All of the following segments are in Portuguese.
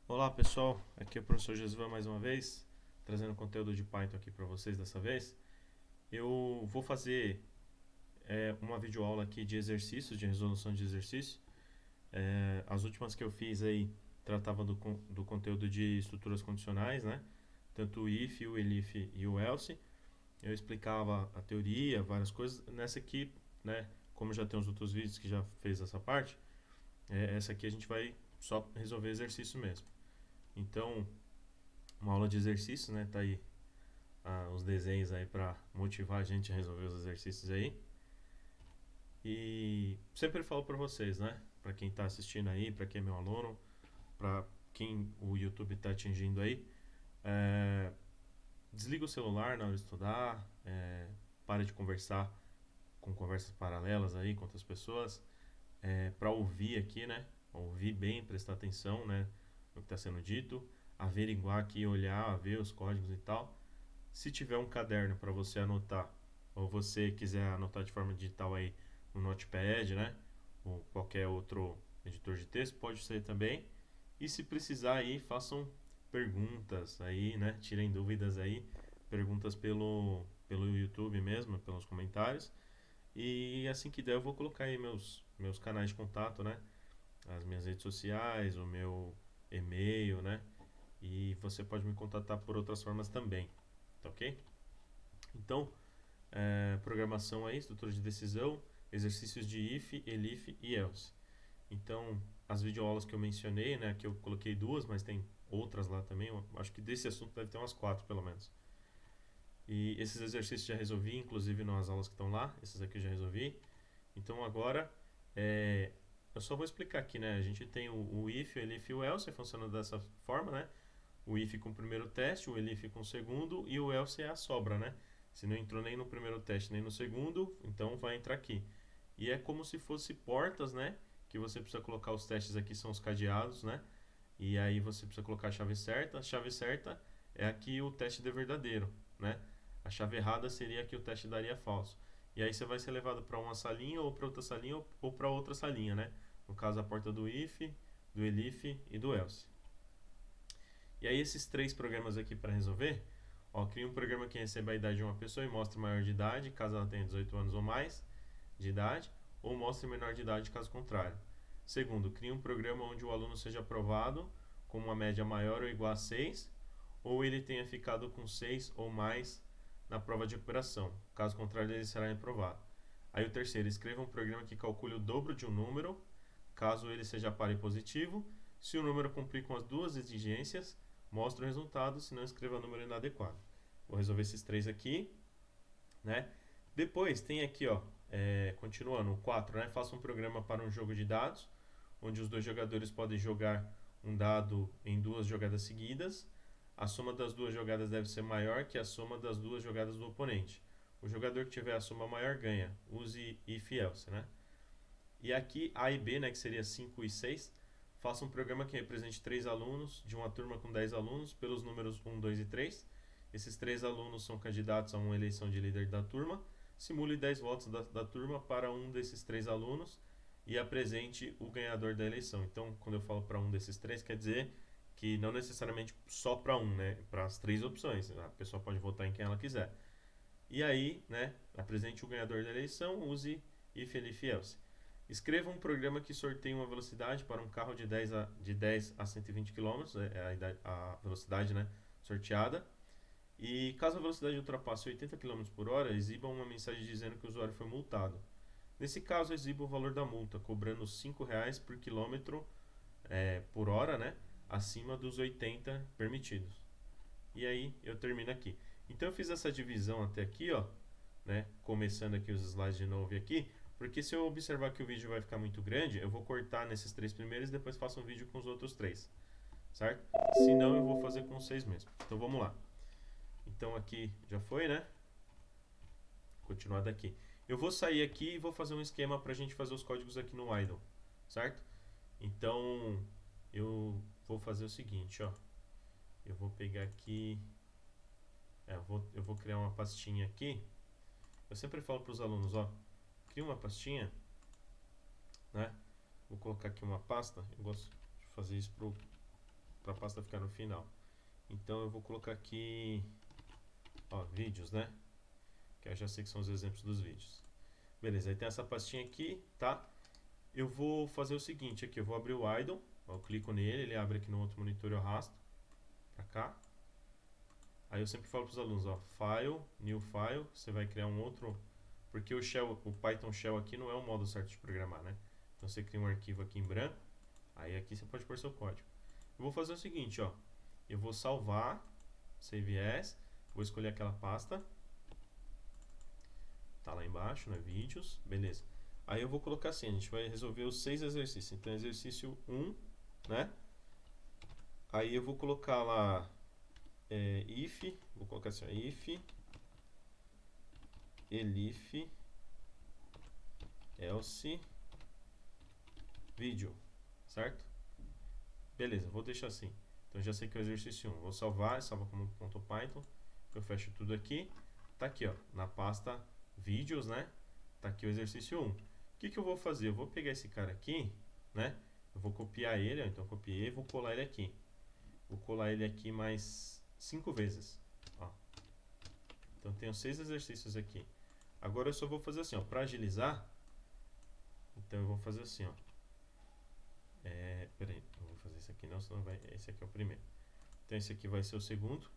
Olá pessoal, aqui é o professor Jesuvan mais uma vez, trazendo conteúdo de Python aqui para vocês dessa vez. Eu vou fazer uma videoaula aqui de exercícios, de resolução de exercício. As últimas que eu fiz aí tratavam do conteúdo de estruturas condicionais, né? Tanto o if, o elif e o else. Eu explicava a teoria, várias coisas. Nessa aqui, né, como já tem os outros vídeos que já fez essa parte, essa aqui a gente vai só resolver exercício mesmo. Então, uma aula de exercício, né? Tá aí os desenhos aí para motivar a gente a resolver os exercícios aí. E sempre falo para vocês, né? Para quem está assistindo aí, para quem é meu aluno, para quem o YouTube está atingindo aí, é, desliga o celular na hora de estudar, para de conversar com conversas paralelas aí com outras pessoas, para ouvir aqui, né? Ouvir bem, prestar atenção, né? No que está sendo dito, averiguar aqui, olhar, ver os códigos e tal. Se tiver um caderno para você anotar, ou você quiser anotar de forma digital aí no Notepad, né? Ou qualquer outro editor de texto, pode ser também. E se precisar aí, façam perguntas aí, né? Tirem dúvidas aí, perguntas pelo YouTube mesmo, pelos comentários. E assim que der, eu vou colocar aí meus canais de contato, né? As minhas redes sociais, o meu e-mail, né? E você pode me contatar por outras formas também, tá ok? Então, programação aí, estrutura de decisão, exercícios de if, elif e else. Então, as videoaulas que eu mencionei, né, que eu coloquei duas, mas tem outras lá também, eu acho que desse assunto deve ter umas quatro pelo menos. E esses exercícios já resolvi, inclusive nas aulas que estão lá, esses aqui eu já resolvi. Então agora, eu só vou explicar aqui, né, a gente tem o if, o elif e o else, funciona dessa forma, né, o if com o primeiro teste, o elif com o segundo e o else é a sobra, né? Se não entrou nem no primeiro teste nem no segundo, então vai entrar aqui. E é como se fosse portas, né? Que você precisa colocar os testes aqui, são os cadeados, né? E aí você precisa colocar a chave certa. A chave certa é aqui o teste de verdadeiro, né? A chave errada seria que o teste daria falso. E aí você vai ser levado para uma salinha ou para outra salinha ou para outra salinha, né? No caso a porta do if, do elif e do else. E aí esses três programas aqui para resolver, ó, cria um programa que receba a idade de uma pessoa e mostre maior de idade, caso ela tenha 18 anos ou mais de idade, ou mostre menor de idade, caso contrário. Segundo, cria um programa onde o aluno seja aprovado com uma média maior ou igual a 6, ou ele tenha ficado com 6 ou mais na prova de recuperação. Caso contrário, ele será reprovado. Aí o terceiro, escreva um programa que calcule o dobro de um número, caso ele seja par e positivo. Se o número cumprir com as duas exigências, mostra o resultado, se não escreva número inadequado. Vou resolver esses três aqui, né? Depois tem aqui, ó, continuando, o 4, né? Faça um programa para um jogo de dados, onde os dois jogadores podem jogar um dado em duas jogadas seguidas. A soma das duas jogadas deve ser maior que a soma das duas jogadas do oponente. O jogador que tiver a soma maior ganha. Use if else, né? E aqui A e B, né, que seria 5 e 6, faça um programa que represente 3 alunos de uma turma com 10 alunos pelos números 1, 2 e 3. Esses 3 alunos são candidatos a uma eleição de líder da turma. Simule 10 votos da turma para um desses 3 alunos e apresente o ganhador da eleição. Então, quando eu falo para um desses 3, quer dizer que não necessariamente só para um, né? Para as 3 opções. A pessoa pode votar em quem ela quiser. E aí, né, apresente o ganhador da eleição, use if, elif, else. Escreva um programa que sorteie uma velocidade para um carro de 10 a 120 km, a velocidade, né, sorteada. E caso a velocidade ultrapasse 80 km por hora, exiba uma mensagem dizendo que o usuário foi multado. Nesse caso, exiba o valor da multa, cobrando R$ 5,00 por quilômetro por hora, né, acima dos 80 permitidos. E aí eu termino aqui. Então eu fiz essa divisão até aqui, ó, né? Começando aqui os slides de novo aqui, porque se eu observar que o vídeo vai ficar muito grande, eu vou cortar nesses três primeiros e depois faço um vídeo com os outros três, certo? Se não, eu vou fazer com os 6 mesmo. Então vamos lá. Então aqui já foi, né? Continuar daqui. Eu vou sair aqui e vou fazer um esquema para a gente fazer os códigos aqui no idle, certo? Então eu vou fazer o seguinte, ó. Eu vou pegar aqui, eu vou criar uma pastinha aqui. Eu sempre falo para os alunos, ó, cria uma pastinha, né? Vou colocar aqui uma pasta. Eu gosto de fazer isso para a pasta ficar no final. Então eu vou colocar aqui, ó, vídeos, né? Que eu já sei que são os exemplos dos vídeos. Beleza, aí tem essa pastinha aqui, tá? Eu vou fazer o seguinte aqui, eu vou abrir o idle, eu clico nele, ele abre aqui no outro monitor, eu arrasto pra cá. Aí eu sempre falo para os alunos, ó, File, New File, você vai criar um outro, porque o Shell, o Python Shell aqui não é o modo certo de programar, né? Então você cria um arquivo aqui em branco, aí aqui você pode pôr seu código. Eu vou fazer o seguinte, ó, eu vou salvar, Save As, vou escolher aquela pasta, tá lá embaixo, né, vídeos, beleza. Aí eu vou colocar assim, a gente vai resolver os 6 exercícios, então exercício 1, né? Aí eu vou colocar lá, if, vou colocar assim, ó, if, elif, else, vídeo, certo? Beleza, vou deixar assim. Então já sei que é o exercício 1. Vou salvar, salva como .python. Eu fecho tudo aqui. Tá aqui, ó, na pasta vídeos, né? Tá aqui o exercício 1. O que que eu vou fazer? Eu vou pegar esse cara aqui, né? Eu vou copiar ele, ó, então eu copiei, vou colar ele aqui. Vou colar ele aqui mais 5 vezes, ó. Então tenho 6 exercícios aqui. Agora eu só vou fazer assim, ó, para agilizar. Então eu vou fazer assim, ó. Peraí, não vou fazer esse aqui não, senão vai. Esse aqui é o primeiro. Então esse aqui vai ser o segundo.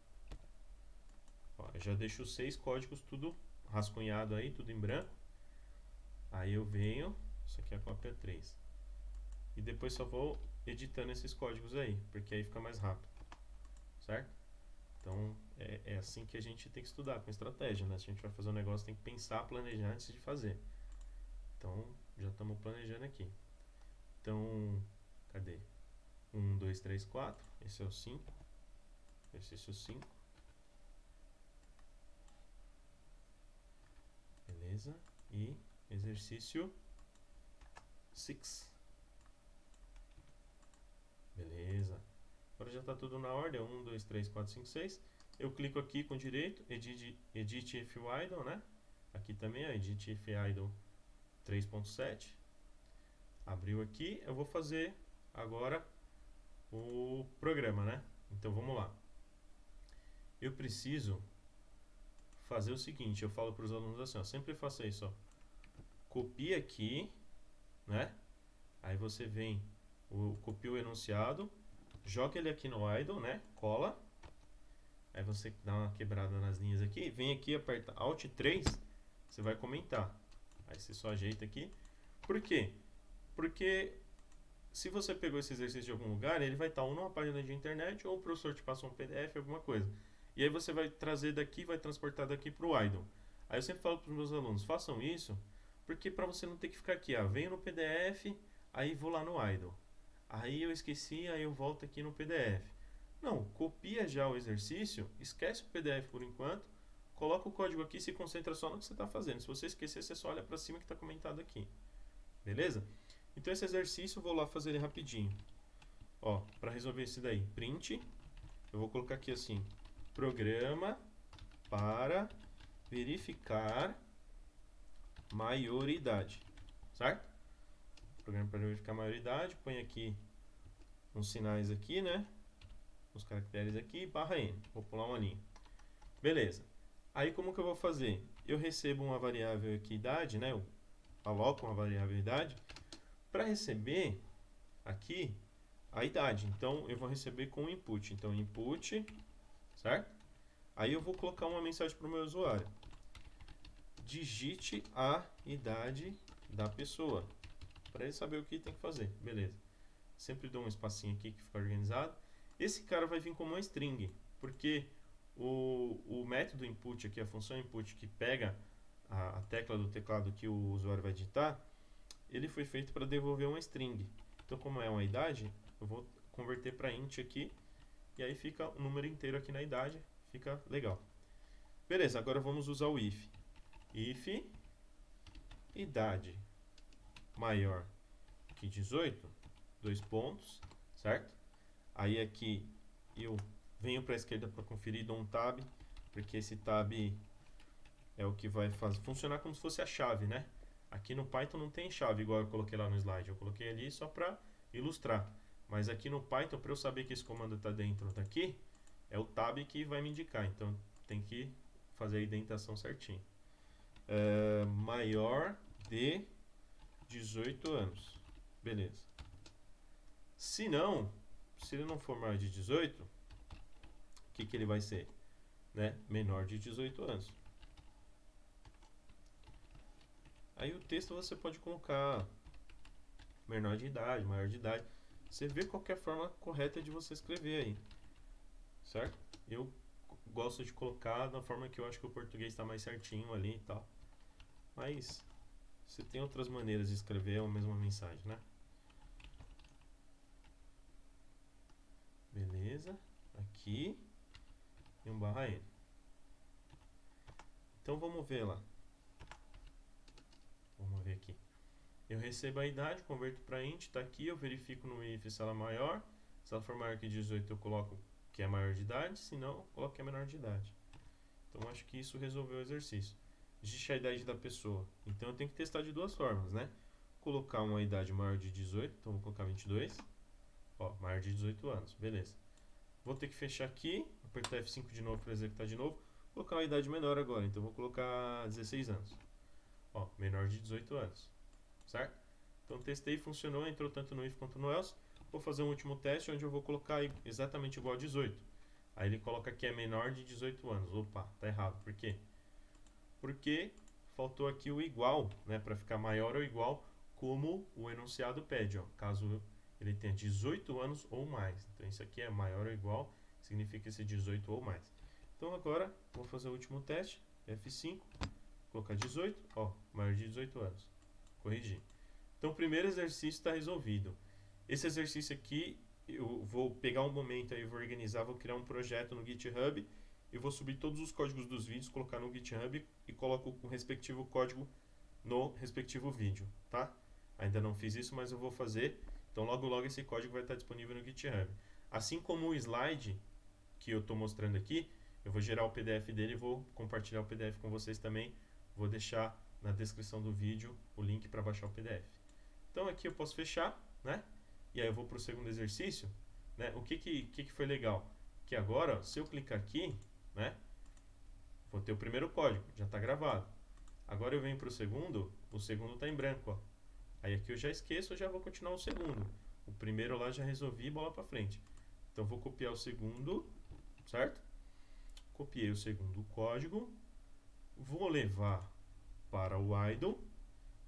Ó, eu já deixo os 6 códigos tudo rascunhado aí, tudo em branco. Aí eu venho, isso aqui é a cópia 3. E depois só vou editando esses códigos aí, porque aí fica mais rápido. Certo? Então é assim que a gente tem que estudar, com estratégia, né? Se a gente vai fazer um negócio, tem que pensar, planejar antes de fazer. Então já estamos planejando aqui. Então, cadê? 1, 2, 3, 4. Esse é o 5. Exercício 5. Beleza? E exercício 6. Beleza. Agora já está tudo na ordem. 1, 2, 3, 4, 5, 6. Eu clico aqui com direito. Edit if idle, né? Aqui também, ó, Edit if idle 3.7. Abriu aqui. Eu vou fazer agora o programa, né? Então vamos lá. Eu preciso fazer o seguinte, eu falo para os alunos assim, ó, sempre faça isso, ó. Copia aqui, né? Aí você vem, copia o enunciado, joga ele aqui no idle, né? Cola. Aí você dá uma quebrada nas linhas aqui, vem aqui, aperta Alt 3, você vai comentar. Aí você só ajeita aqui. Por quê? Porque se você pegou esse exercício de algum lugar, ele vai estar ou numa página de internet ou o professor te passou um PDF, alguma coisa. E aí você vai trazer daqui, vai transportar daqui para o idle. Aí eu sempre falo para os meus alunos, façam isso, porque para você não ter que ficar aqui, ó, venho no PDF, aí vou lá no idle. Aí eu esqueci, aí eu volto aqui no PDF. Não, copia já o exercício, esquece o PDF por enquanto, coloca o código aqui e se concentra só no que você está fazendo. Se você esquecer, você só olha para cima que está comentado aqui. Beleza? Então esse exercício eu vou lá fazer ele rapidinho. Ó, para resolver esse daí, print, eu vou colocar aqui assim, programa para verificar maioridade, certo? Programa para verificar maioridade, põe aqui uns sinais aqui, né? Os caracteres aqui, barra N, vou pular uma linha. Beleza. Aí como que eu vou fazer? Eu recebo uma variável aqui, idade, né? Eu aloco uma variável idade para receber aqui a idade. Então eu vou receber com input. Então input, certo? Aí eu vou colocar uma mensagem para o meu usuário. Digite a idade da pessoa, para ele saber o que tem que fazer. Beleza. Sempre dou um espacinho aqui que fica organizado. Esse cara vai vir como uma string, porque o método input aqui, a função input que pega a tecla do teclado que o usuário vai digitar, ele foi feito para devolver uma string. Então, como é uma idade, eu vou converter para int aqui, e aí fica o número inteiro aqui na idade, fica legal. Beleza, agora vamos usar o if. If idade maior que 18, dois pontos, certo? Aí aqui eu venho para a esquerda para conferir, dou um tab, porque esse tab é o que vai funcionar como se fosse a chave, né? Aqui no Python não tem chave igual eu coloquei lá no slide, eu coloquei ali só para ilustrar. Mas aqui no Python, para eu saber que esse comando está dentro daqui, é o tab que vai me indicar. Então tem que fazer a indentação certinho. Maior de 18 anos. Beleza. Se ele não for maior de 18, o que ele vai ser? Né? Menor de 18 anos. Aí o texto você pode colocar menor de idade, maior de idade. Você vê qualquer forma correta de você escrever aí. Certo? Eu gosto de colocar da forma que eu acho que o português está mais certinho ali e tal. Mas você tem outras maneiras de escrever a mesma mensagem, né? Beleza. Aqui. E um barra N. Então vamos ver lá. Vamos ver aqui. Eu recebo a idade, converto para int, está aqui, eu verifico no if se ela é maior. Se ela for maior que 18, eu coloco que é maior de idade, se não, eu coloco que é menor de idade. Então acho que isso resolveu o exercício. Existe a idade da pessoa. Então eu tenho que testar de duas formas, né? Colocar uma idade maior de 18, então vou colocar 22. Ó, maior de 18 anos, beleza. Vou ter que fechar aqui, apertar F5 de novo para executar de novo. Vou colocar uma idade menor agora, então vou colocar 16 anos. Ó, menor de 18 anos, certo? Então testei, funcionou, entrou tanto no if quanto no else. Vou fazer um último teste onde eu vou colocar exatamente igual a 18. Aí ele coloca que é menor de 18 anos. Opa, tá errado. Por quê? Porque faltou aqui o igual, né, para ficar maior ou igual, como o enunciado pede, ó, caso ele tenha 18 anos ou mais. Então isso aqui é maior ou igual, significa esse 18 ou mais. Então agora vou fazer o último teste, F5, colocar 18, ó, maior de 18 anos. Corrigir. Então o primeiro exercício está resolvido. Esse exercício aqui, eu vou pegar um momento aí, vou organizar, vou criar um projeto no GitHub, eu vou subir todos os códigos dos vídeos, colocar no GitHub e coloco o respectivo código no respectivo vídeo, tá? Ainda não fiz isso, mas eu vou fazer. Então logo logo esse código vai estar disponível no GitHub. Assim como o slide que eu estou mostrando aqui, eu vou gerar o PDF dele e vou compartilhar o PDF com vocês também. Vou deixar na descrição do vídeo o link para baixar o PDF. Então aqui eu posso fechar, né? E aí eu vou para o segundo exercício, né? O que foi legal? Que agora, se eu clicar aqui, né? Vou ter o primeiro código, já está gravado. Agora eu venho para o segundo está em branco, ó. Aí aqui eu já esqueço, eu já vou continuar o segundo. O primeiro lá já resolvi, bola para frente. Então vou copiar o segundo, certo? Copiei o segundo código, vou levar para o idle.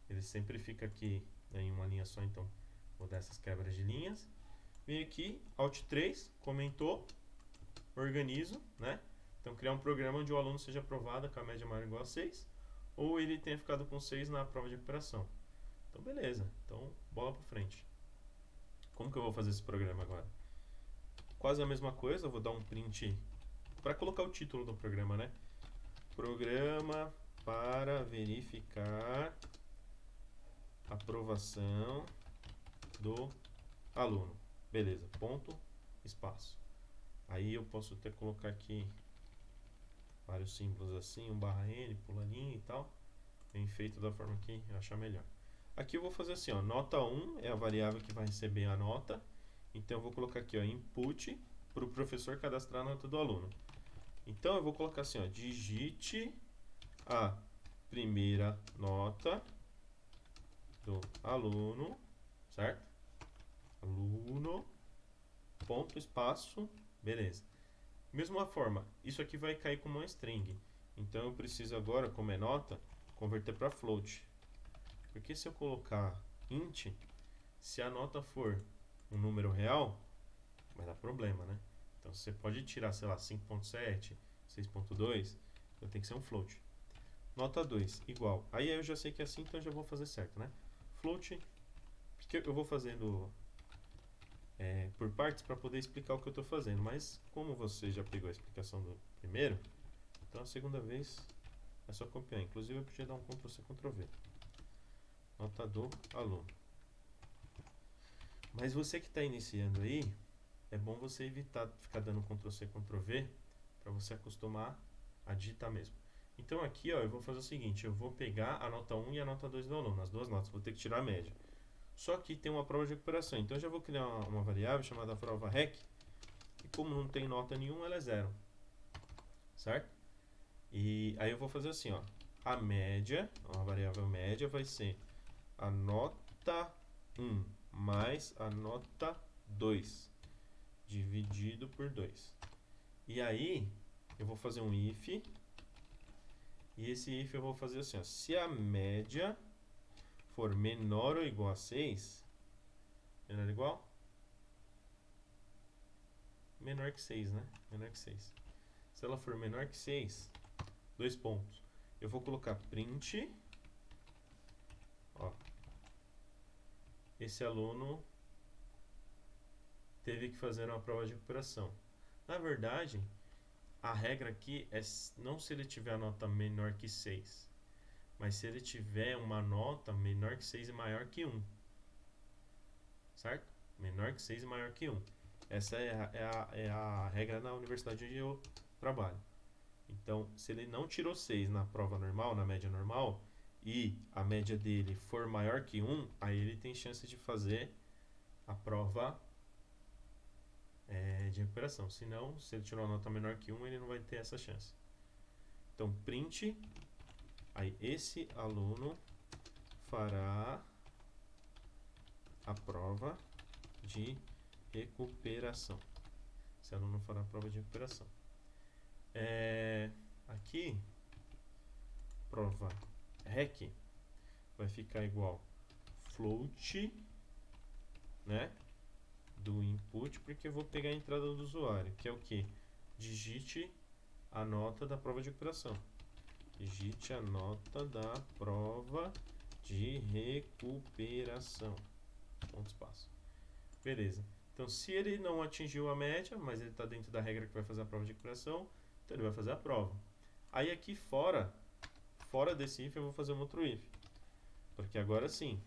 Ele sempre fica aqui em uma linha só, então vou dar essas quebras de linhas. Vem aqui, Alt 3, comentou, organizo, né? Então criar um programa onde o aluno seja aprovado com a média maior ou igual a 6, ou ele tenha ficado com 6 na prova de recuperação. Então beleza, então bola para frente. Como que eu vou fazer esse programa agora? Quase a mesma coisa, eu vou dar um print para colocar o título do programa, né? Programa para verificar aprovação do aluno. Beleza, ponto, espaço. Aí eu posso até colocar aqui vários símbolos assim, um barra N, pulalinho e tal. Bem feito da forma que eu achar melhor. Aqui eu vou fazer assim, ó, nota 1 é a variável que vai receber a nota. Então eu vou colocar aqui, ó, input para o professor cadastrar a nota do aluno. Então eu vou colocar assim, ó, digite a primeira nota do aluno, certo? Aluno, ponto, espaço, beleza. Mesma forma, isso aqui vai cair como uma string. Então eu preciso agora, como é nota, converter para float. Porque se eu colocar int, se a nota for um número real, vai dar problema, né? Então você pode tirar, sei lá, 5.7, 6.2, então tem que ser um float. Nota 2, igual. Aí eu já sei que é assim, então eu já vou fazer certo, né? Float, porque eu vou fazendo por partes para poder explicar o que eu estou fazendo. Mas como você já pegou a explicação do primeiro, então a segunda vez é só copiar. Inclusive eu podia dar um Ctrl+C, Ctrl+V. Nota do aluno. Mas você que está iniciando aí, é bom você evitar ficar dando Ctrl+C, Ctrl+V para você acostumar a digitar mesmo. Então aqui, ó, eu vou fazer o seguinte, eu vou pegar a nota 1 e a nota 2 do aluno, as duas notas, vou ter que tirar a média. Só que tem uma prova de recuperação. Então eu já vou criar uma variável chamada prova rec, e como não tem nota nenhuma, ela é zero, certo? E aí eu vou fazer assim, ó, a média, uma variável média vai ser a nota 1 mais a nota 2 dividido por 2. E aí eu vou fazer um if, e esse if eu vou fazer assim, ó, se a média for menor ou igual a 6, menor ou igual? Menor que 6, né? Menor que 6. Se ela for menor que 6, dois pontos. Eu vou colocar print, ó, esse aluno teve que fazer uma prova de recuperação. Na verdade, a regra aqui é não se ele tiver a nota menor que 6, mas se ele tiver uma nota menor que 6 e maior que 1. Certo? Menor que 6 e maior que 1. Essa é a regra na universidade onde eu trabalho. Então, se ele não tirou 6 na prova normal, na média normal, e a média dele for maior que 1, aí ele tem chance de fazer a prova de recuperação. Se não, se ele tirou uma nota menor que 1, ele não vai ter essa chance. Então, print, aí esse aluno fará a prova de recuperação. Esse aluno fará a prova de recuperação. Aqui, prova rec vai ficar igual float, né, do input, porque eu vou pegar a entrada do usuário, que é o que? Digite a nota da prova de recuperação. Digite a nota da prova de recuperação. Ponto espaço. Beleza. Então, se ele não atingiu a média, mas ele está dentro da regra que vai fazer a prova de recuperação, então ele vai fazer a prova. Aí aqui fora desse if, eu vou fazer um outro if. Porque agora sim,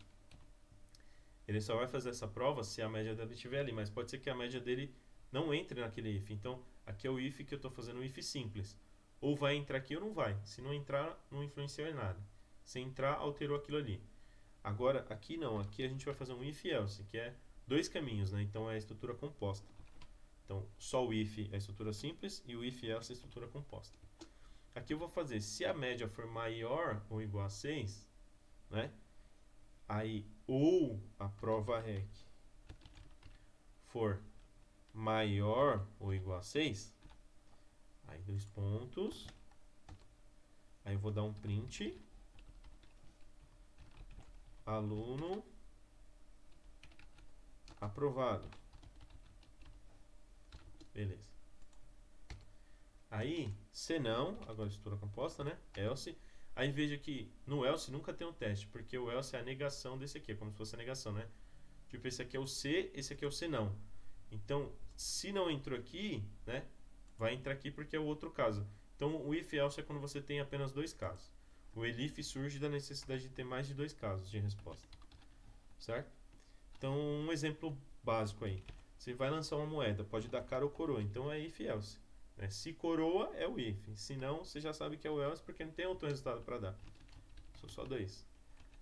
ele só vai fazer essa prova se a média dele estiver ali, mas pode ser que a média dele não entre naquele if. Então, aqui é o if que eu estou fazendo, um if simples. Ou vai entrar aqui ou não vai. Se não entrar, não influenciou em nada. Se entrar, alterou aquilo ali. Agora, aqui não. Aqui a gente vai fazer um if else, que é dois caminhos, né? Então, é a estrutura composta. Então, só o if é a estrutura simples e o if else é a estrutura composta. Aqui eu vou fazer, se a média for maior ou igual a 6, né? Aí, ou a prova rec for maior ou igual a 6, aí dois pontos, aí eu vou dar um print, aluno aprovado. Beleza. Aí, se não, agora estrutura composta, né? Else. Aí veja que no else nunca tem um teste, porque o else é a negação desse aqui, é como se fosse a negação, né? Tipo, esse aqui é o C, esse aqui é o C não. Então, se não entrou aqui, né? Vai entrar aqui porque é o outro caso. Então, o if else é quando você tem apenas dois casos. O elif surge da necessidade de ter mais de dois casos de resposta. Certo? Então, um exemplo básico aí. Você vai lançar uma moeda, pode dar cara ou coroa. Então, é if else. Se coroa, é o if. Se não, você já sabe que é o else, porque não tem outro resultado para dar. São só dois.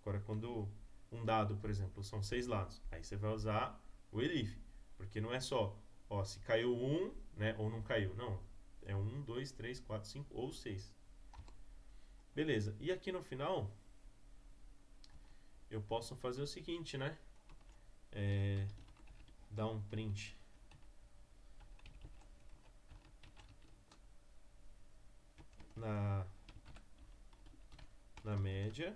Agora, quando um dado, por exemplo, são 6 lados, aí você vai usar o elif. Porque não é só, ó, se caiu 1, né, ou não caiu. Não. É 1, 2, 3, 4, 5 ou 6. Beleza. E aqui no final, eu posso fazer o seguinte, né? Dar um print. Na média.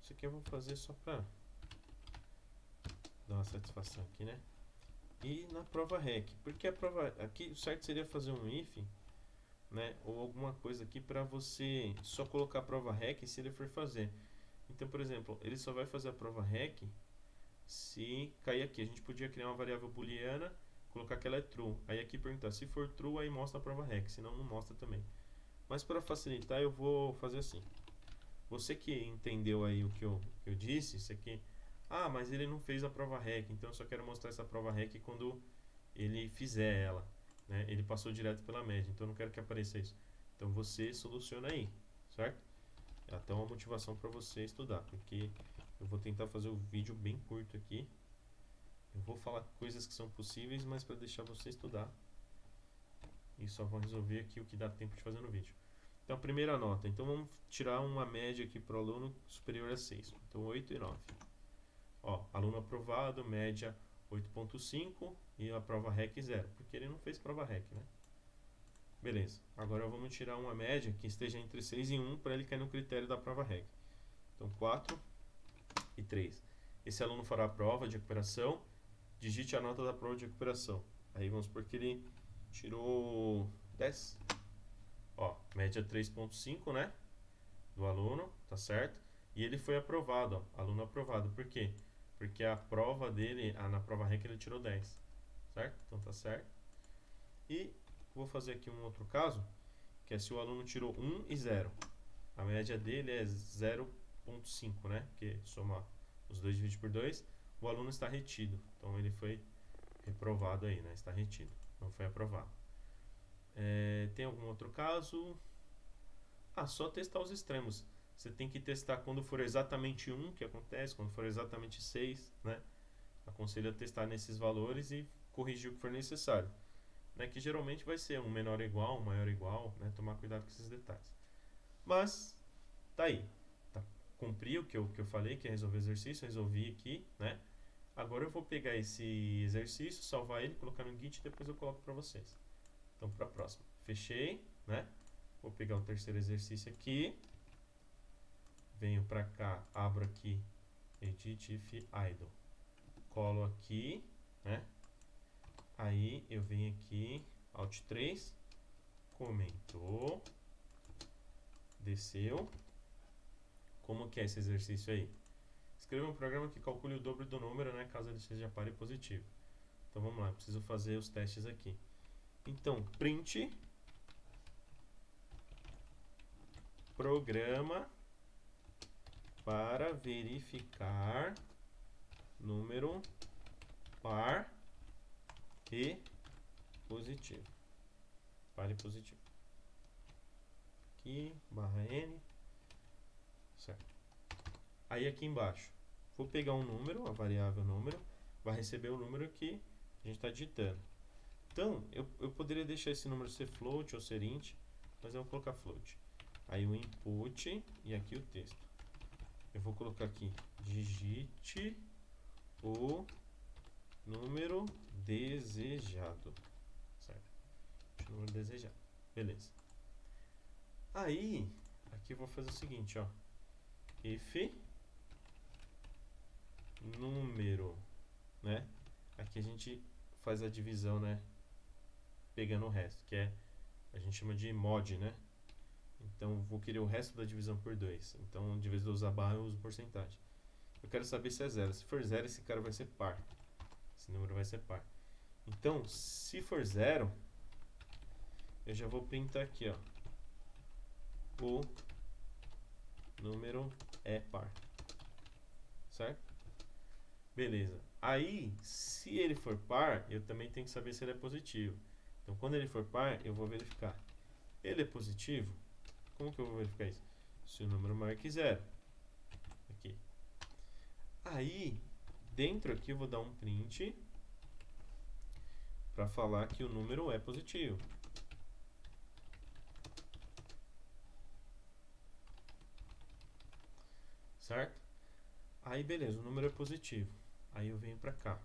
Isso aqui eu vou fazer só para dar uma satisfação aqui, né? E na prova rec, porque a prova aqui o certo seria fazer um if, né? Ou alguma coisa aqui para você só colocar a prova rec se ele for fazer. Então, por exemplo, ele só vai fazer a prova rec se cair aqui. A gente podia criar uma variável booleana, colocar que ela é true. Aí aqui perguntar, se for true, aí mostra a prova rec, senão não mostra também. Mas para facilitar, eu vou fazer assim. Você que entendeu aí o que eu disse, isso aqui, mas ele não fez a prova rec, então eu só quero mostrar essa prova rec quando ele fizer ela, né? Ele passou direto pela média, então eu não quero que apareça isso. Então você soluciona aí, certo? É até uma motivação para você estudar, porque eu vou tentar fazer o vídeo bem curto aqui. Eu vou falar coisas que são possíveis, mas para deixar você estudar. E só vou resolver aqui o que dá tempo de fazer no vídeo. Então, a primeira nota. Então, vamos tirar uma média aqui para o aluno superior a 6. Então, 8 e 9. Ó, aluno aprovado, média 8.5 e a prova REC 0, porque ele não fez prova REC, né? Beleza. Agora vamos tirar uma média que esteja entre 6 e 1 para ele cair no critério da prova REC. Então, 4 e 3. Esse aluno fará a prova de recuperação. Digite a nota da prova de recuperação. Aí vamos supor que ele tirou 10. Ó, média 3.5, né? Do aluno, tá certo? E ele foi aprovado, ó. Aluno aprovado. Por quê? Porque a prova dele, na prova REC, ele tirou 10. Certo? Então tá certo. E vou fazer aqui um outro caso, que é se o aluno tirou 1 e 0. A média dele é 0.5, né? Porque somar os dois divide por 2, o aluno está retido. Então ele foi reprovado aí, né? Está retido, não foi aprovado. Tem algum outro caso? Só testar os extremos. Você tem que testar quando for exatamente 1, que acontece, quando for exatamente 6, né? Aconselho a testar nesses valores e corrigir o que for necessário. Né? Que geralmente vai ser um menor ou igual, um maior ou igual, né? Tomar cuidado com esses detalhes. Mas, tá aí. Tá. Cumpri o que eu falei, que é resolver exercício, resolvi aqui, né? Agora eu vou pegar esse exercício, salvar ele, colocar no Git e depois eu coloco para vocês. Então, para a próxima. Fechei, né? Vou pegar o terceiro exercício aqui. Venho para cá, abro aqui, Edit if idle. Colo aqui, né? Aí eu venho aqui, Alt 3, comentou, desceu. Como que é esse exercício aí? Escreva um programa que calcule o dobro do número, né, caso ele seja par e positivo. Então vamos lá, preciso fazer os testes aqui. Então, print programa para verificar número par e positivo. Par e positivo. Aqui, barra N. Certo. Aí aqui embaixo, vou pegar um número, a variável número, vai receber o número que a gente está digitando. Então, eu poderia deixar esse número ser float ou ser int, mas eu vou colocar float. Aí o input e aqui o texto. Eu vou colocar aqui, digite o número desejado. Certo? O número desejado. Beleza. Aí, aqui eu vou fazer o seguinte, ó. If número, né? Aqui a gente faz a divisão, né? Pegando o resto, que é, a gente chama de mod, né? Então, vou querer o resto da divisão por 2. Então, de vez de usar barra, eu uso porcentagem. Eu quero saber se é 0. Se for 0, esse cara vai ser par. Esse número vai ser par. Então, se for 0, eu já vou printar aqui, ó. O número é par. Certo? Beleza. Aí, se ele for par, eu também tenho que saber se ele é positivo. Então, quando ele for par, eu vou verificar. Ele é positivo? Como que eu vou verificar isso? Se o número maior que 0. Aqui. Aí, dentro aqui eu vou dar um print para falar que o número é positivo. Certo? Aí, beleza, o número é positivo. Aí eu venho para cá.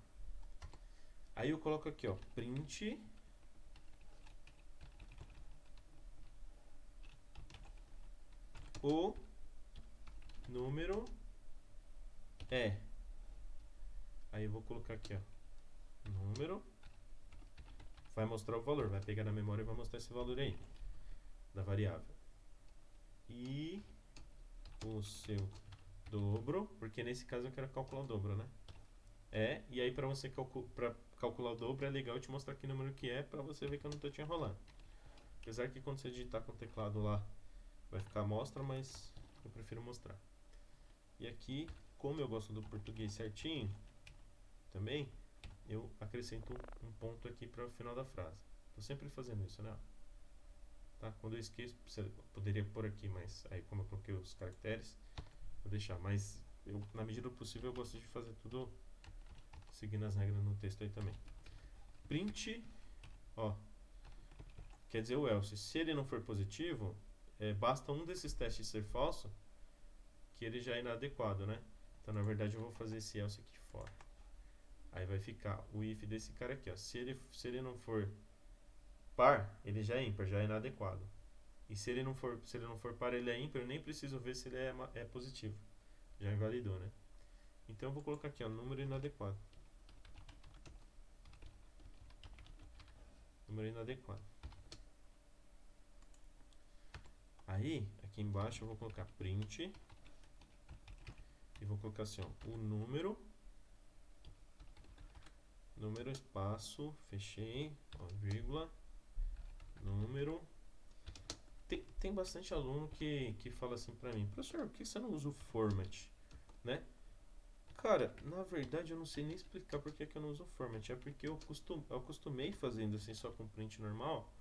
Aí eu coloco aqui, ó, print o número é. Aí eu vou colocar aqui, ó, número. Vai mostrar o valor, vai pegar na memória e vai mostrar esse valor aí, da variável. E o seu dobro, porque nesse caso eu quero calcular o dobro, né? E aí para você calcular o dobro é legal eu te mostrar que número que é, para você ver que eu não estou te enrolando. Apesar que quando você digitar com o teclado lá, vai ficar à mostra, mas eu prefiro mostrar. E aqui, como eu gosto do português certinho, também, eu acrescento um ponto aqui para o final da frase. Estou sempre fazendo isso, né? tá? Quando eu esqueço, poderia pôr aqui, mas aí como eu coloquei os caracteres, vou deixar. Mas eu, na medida do possível, eu gosto de fazer tudo seguindo as regras no texto aí também. Print, ó, quer dizer o else. Se ele não for positivo, basta um desses testes ser falso, que ele já é inadequado, né? Então, na verdade, eu vou fazer esse else aqui fora. Aí vai ficar o if desse cara aqui, ó. Se ele não for par, ele já é ímpar, já é inadequado. E se ele não for par, ele é ímpar, eu nem preciso ver se ele é positivo. Já invalidou, né? Então eu vou colocar aqui, ó, número inadequado. Número inadequado. Aí, aqui embaixo eu vou colocar print e vou colocar assim, ó, o número espaço, fechei, ó, vírgula, número. Tem bastante aluno que fala assim pra mim, professor, por que você não usa o format, né? Cara, na verdade eu não sei nem explicar por que eu não uso o format, é porque eu acostumei fazendo assim só com print normal,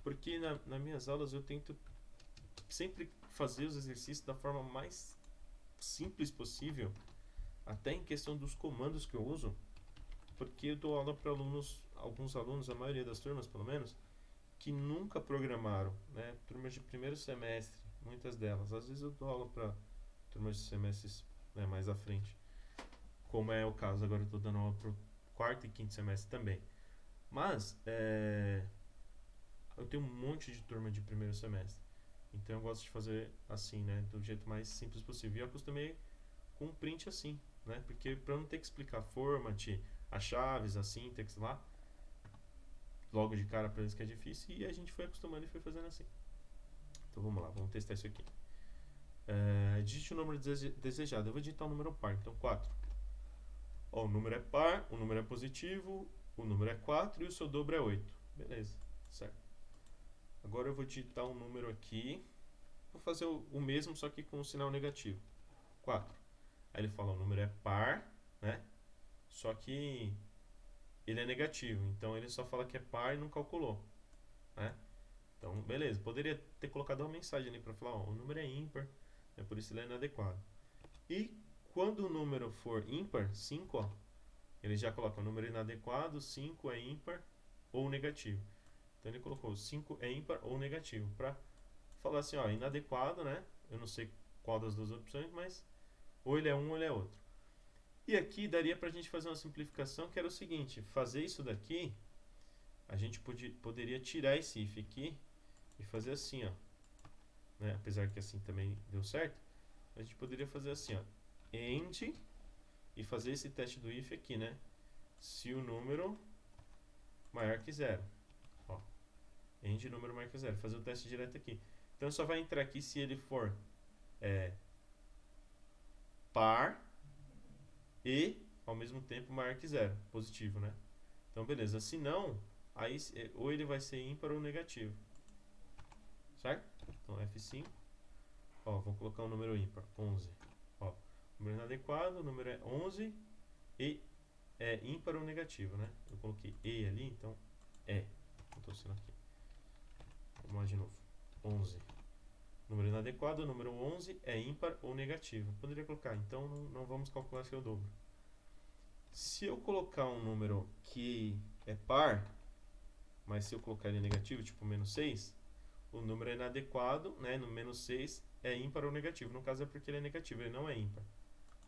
porque nas minhas aulas eu tento sempre fazer os exercícios da forma mais simples possível, até em questão dos comandos que eu uso, porque eu dou aula para alguns alunos, a maioria das turmas pelo menos, que nunca programaram, né? Turmas de primeiro semestre, muitas delas. Às vezes eu dou aula para turmas de semestres, né, mais à frente, como é o caso agora, eu estou dando aula para o quarto e quinto semestre também. Mas eu tenho um monte de turma de primeiro semestre, então eu gosto de fazer assim, né, do jeito mais simples possível. E eu acostumei com um print assim, né, porque para não ter que explicar format, as chaves, a sintaxe lá, logo de cara para eles que é difícil, e a gente foi acostumando e foi fazendo assim. Então vamos lá, vamos testar isso aqui. Digite o número desejado. Eu vou digitar um número par, então 4. Ó, o número é par, o número é positivo, o número é 4 e o seu dobro é 8. Beleza, certo. Agora eu vou digitar um número aqui. Vou fazer o mesmo, só que com um sinal negativo. 4. Aí ele fala, o número é par, né? Só que ele é negativo, então ele só fala que é par e não calculou, né? Então, beleza, poderia ter colocado uma mensagem ali para falar, ó, o número é ímpar, por isso ele é inadequado. E quando o número for ímpar, 5, ó, ele já coloca o número inadequado, 5 é ímpar ou negativo. Então ele colocou 5 é ímpar ou negativo, para falar assim, ó, inadequado, né? Eu não sei qual das duas opções, mas ou ele é um ou ele é outro. E aqui daria para a gente fazer uma simplificação, que era o seguinte, fazer isso daqui, a gente poderia tirar esse if aqui e fazer assim, ó, né? Apesar que assim também deu certo, a gente poderia fazer assim, ó, end, e fazer esse teste do if aqui, né? Se o número maior que zero, ó, end número maior que zero, fazer o teste direto aqui. Então só vai entrar aqui se ele for par e ao mesmo tempo maior que zero, positivo, né? Então beleza, se não, aí ou ele vai ser ímpar ou negativo, certo? Então F5, ó, vou colocar um número ímpar, 11, ó, número inadequado, o número é 11 e é ímpar ou negativo, né? Eu coloquei E ali, então botou o sinal aqui. Vamos lá de novo, 11. Número inadequado, número 11 é ímpar ou negativo. Poderia colocar, então não vamos calcular seu dobro. Se eu colocar um número que é par, mas se eu colocar ele negativo, tipo menos 6, o número é inadequado, né? No menos 6 é ímpar ou negativo. No caso é porque ele é negativo, ele não é ímpar,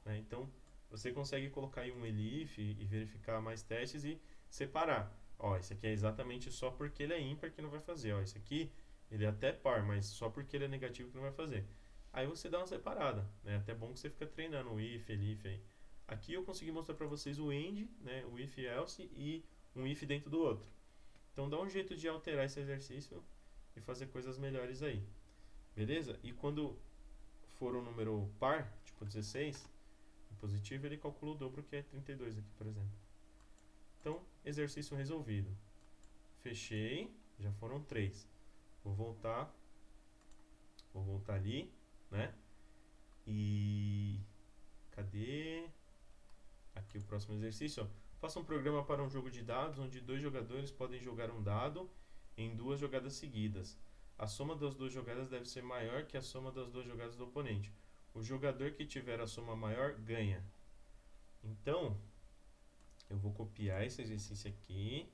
né? Então você consegue colocar aí um elif e verificar mais testes e separar. Ó, esse aqui é exatamente só porque ele é ímpar que não vai fazer. Ó, esse aqui ele é até par, mas só porque ele é negativo que não vai fazer. Aí você dá uma separada, né? Até bom que você fica treinando o if, elif aí. Aqui eu consegui mostrar para vocês o end, né? O if, else e um if dentro do outro. Então dá um jeito de alterar esse exercício e fazer coisas melhores aí. Beleza? E quando for um número par, tipo 16, positivo, ele calcula o dobro, que é 32 aqui, por exemplo. Então, exercício resolvido. Fechei, já foram 3. Vou voltar ali, né? E cadê? Aqui o próximo exercício, ó. Faça um programa para um jogo de dados onde 2 jogadores podem jogar um dado em 2 jogadas seguidas. a soma das duas jogadas deve ser maior que a soma das duas jogadas do oponente. O jogador que tiver a soma maior ganha. Então, eu vou copiar esse exercício aqui,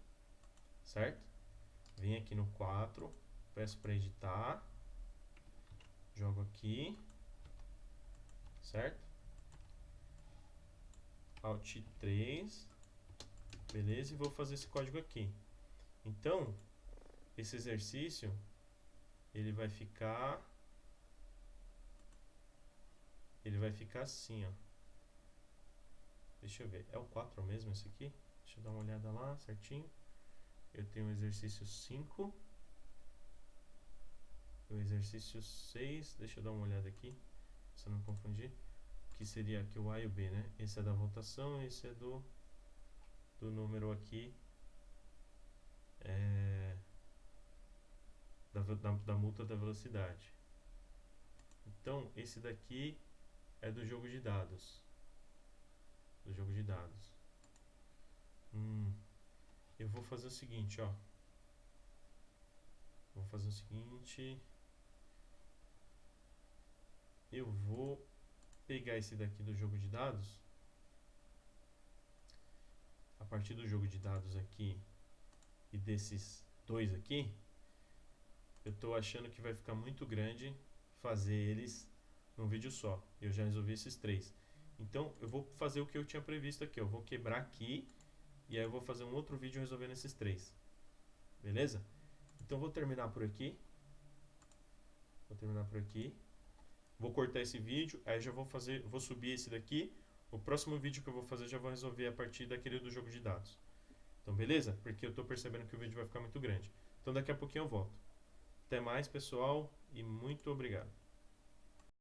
certo? Venho aqui no 4, peço para editar, jogo aqui, certo? Alt 3, beleza? E vou fazer esse código aqui. Então, esse exercício, ele vai ficar assim, ó. Deixa eu ver, é o 4 mesmo esse aqui? Deixa eu dar uma olhada lá, certinho. Eu tenho o exercício 5, o exercício 6, deixa eu dar uma olhada aqui, se eu não confundir, que seria aqui o A e o B, né? Esse é da votação, esse é do número aqui, da multa da velocidade. Então, esse daqui é do jogo de dados. Eu vou fazer o seguinte, ó. Eu vou pegar esse daqui do jogo de dados. A partir do jogo de dados aqui e desses dois aqui, eu tô achando que vai ficar muito grande fazer eles num vídeo só. Eu já resolvi esses três. Então, eu vou fazer o que eu tinha previsto aqui. Eu vou quebrar aqui e aí eu vou fazer um outro vídeo resolvendo esses três. Beleza? Então, vou terminar por aqui. Vou cortar esse vídeo, aí já vou subir esse daqui. O próximo vídeo que eu vou fazer já vou resolver a partir daquele do jogo de dados. Então, beleza? Porque eu tô percebendo que o vídeo vai ficar muito grande. Então, daqui a pouquinho eu volto. Até mais, pessoal, e muito obrigado.